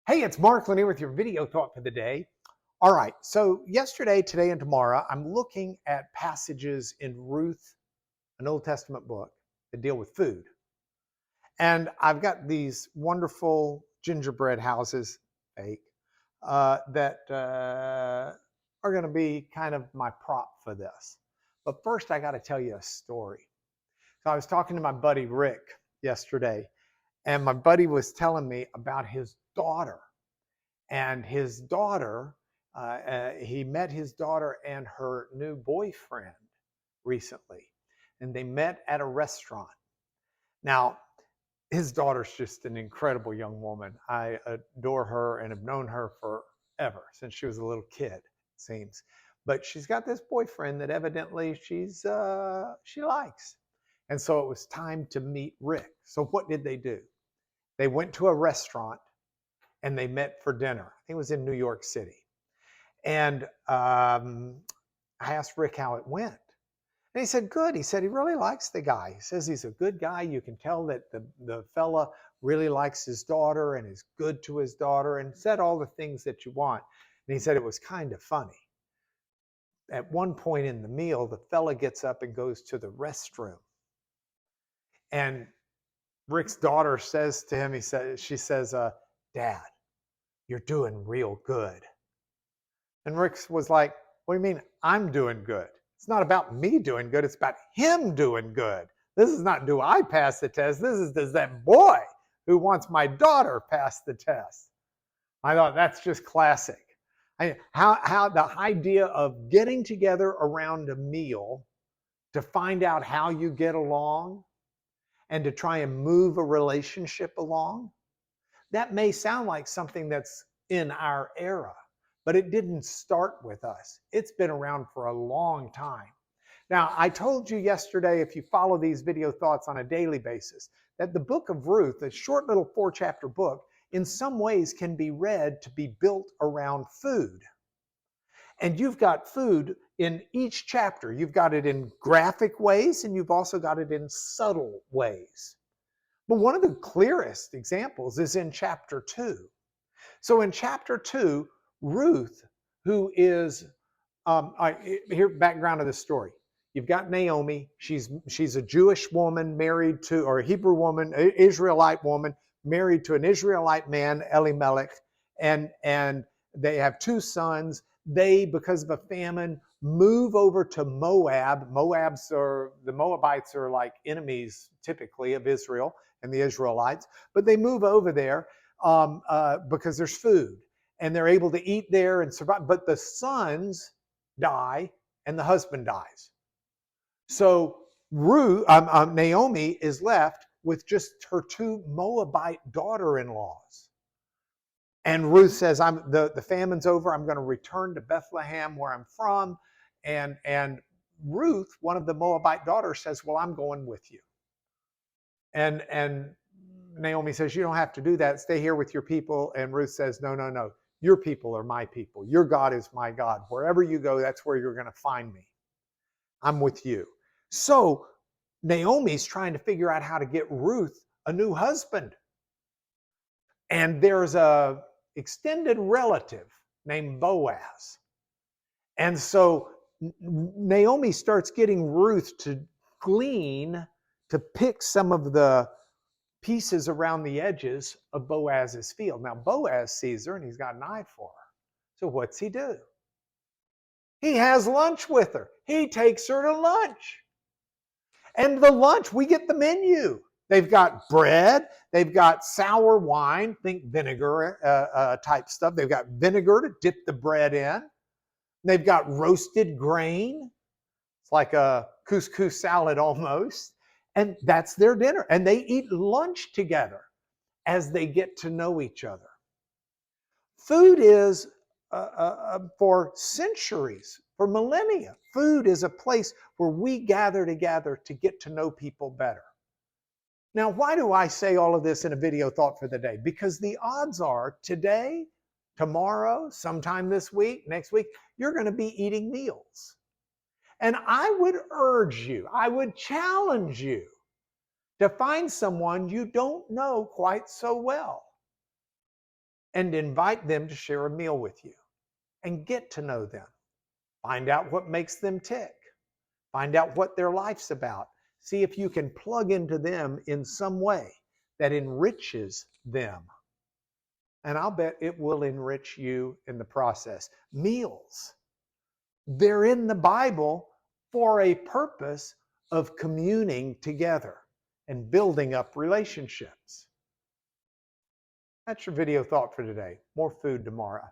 Hey, it's Mark Lanier with your video thought for the day. All right, so yesterday, today, and tomorrow, I'm looking at passages in Ruth, an Old Testament book, that deal with food. And I've got these wonderful gingerbread houses, fake, that are going to be kind of my prop for this. But first, I got to tell you a story. So I was talking to my buddy Rick yesterday, and my buddy was telling me about his daughter. And his daughter, he met his daughter and her new boyfriend recently, and they met at a restaurant. Now, his daughter's just an incredible young woman. I adore her and have known her forever, since she was a little kid, it seems. But she's got this boyfriend that evidently she likes. And so it was time to meet Rick. So what did they do? They went to a restaurant and they met for dinner. I think it was in New York City. And I asked Rick how it went. And he said, good. He said he really likes the guy. He says he's a good guy. You can tell that the fella really likes his daughter and is good to his daughter and said all the things that you want. And he said it was kind of funny. At one point in the meal, the fella gets up and goes to the restroom. And Rick's daughter says to him, she says, Dad, you're doing real good. And Rick was like, what do you mean I'm doing good? It's not about me doing good. It's about him doing good. This is not do I pass the test. This is does that boy who wants my daughter pass the test. I thought that's just classic. How the idea of getting together around a meal to find out how you get along and to try and move a relationship along, that may sound like something that's in our era, but it didn't start with us. It's been around for a long time. Now, I told you yesterday, if you follow these video thoughts on a daily basis, that the book of Ruth, a short little 4-chapter book, in some ways can be read to be built around food. And you've got food in each chapter. You've got it in graphic ways, and you've also got it in subtle ways. But one of the clearest examples is in chapter 2. So in chapter 2, Ruth, who is, here, background of the story. You've got Naomi. She's a Jewish woman married to, or a Hebrew woman, Israelite woman, married to an Israelite man, Elimelech, and they have 2 sons. They, because of a famine, move over to Moab. The Moabites are like enemies typically of Israel and the Israelites, but they move over there because there's food and they're able to eat there and survive. But the sons die and the husband dies. So Naomi is left with just her 2 Moabite daughter-in-laws. And Ruth says, the famine's over. I'm going to return to Bethlehem where I'm from. And Ruth, one of the Moabite daughters, says, well, I'm going with you. And Naomi says, you don't have to do that. Stay here with your people. And Ruth says, no. Your people are my people. Your God is my God. Wherever you go, that's where you're going to find me. I'm with you. So Naomi's trying to figure out how to get Ruth a new husband. And there's a extended relative named Boaz. And so Naomi starts getting Ruth to glean, to pick some of the pieces around the edges of Boaz's field. Now, Boaz sees her and he's got an eye for her. So what's he do? He has lunch with her. He takes her to lunch. And the lunch, we get the menu. They've got bread. They've got sour wine, think vinegar type stuff. They've got vinegar to dip the bread in. They've got roasted grain. It's like a couscous salad almost. And that's their dinner. And they eat lunch together as they get to know each other. Food is, for centuries, for millennia, food is a place where we gather together to get to know people better. Now, why do I say all of this in a video thought for the day? Because the odds are today, tomorrow, sometime this week, next week, you're going to be eating meals. And I would urge you, I would challenge you to find someone you don't know quite so well and invite them to share a meal with you and get to know them. Find out what makes them tick. Find out what their life's about. See if you can plug into them in some way that enriches them. And I'll bet it will enrich you in the process. Meals, they're in the Bible for a purpose of communing together and building up relationships. That's your video thought for today. More food tomorrow.